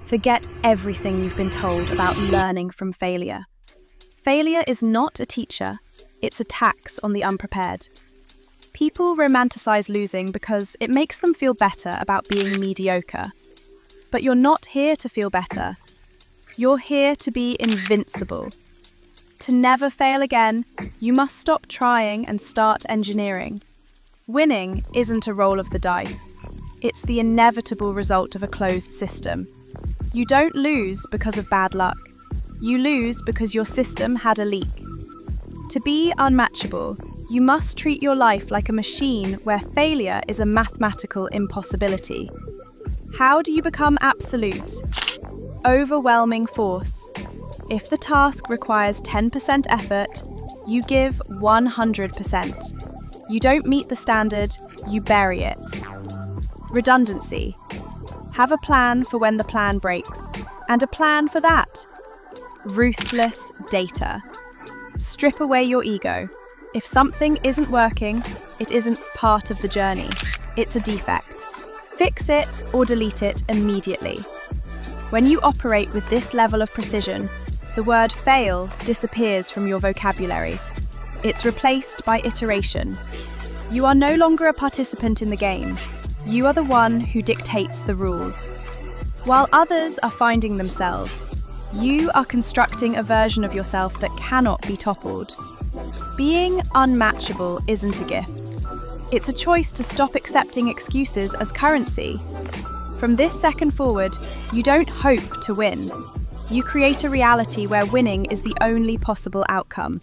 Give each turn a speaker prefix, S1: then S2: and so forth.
S1: Forget everything you've been told about learning from failure. Failure is not a teacher, it's a tax on the unprepared. People romanticize losing because it makes them feel better about being mediocre. But you're not here to feel better. You're here to be invincible. To never fail again, you must stop trying and start engineering. Winning isn't a roll of the dice. It's the inevitable result of a closed system. You don't lose because of bad luck. You lose because your system had a leak. To be unmatchable, you must treat your life like a machine where failure is a mathematical impossibility. How do you become absolute? Overwhelming force. If the task requires 10% effort, you give 100%. You don't meet the standard, you bury it. Redundancy. Have a plan for when the plan breaks, and a plan for that. Ruthless data. Strip away your ego. If something isn't working, it isn't part of the journey. It's a defect. Fix it or delete it immediately. When you operate with this level of precision, the word fail disappears from your vocabulary. It's replaced by iteration. You are no longer a participant in the game. You are the one who dictates the rules. While others are finding themselves, you are constructing a version of yourself that cannot be toppled. Being unmatchable isn't a gift. It's a choice to stop accepting excuses as currency. From this second forward, you don't hope to win. You create a reality where winning is the only possible outcome.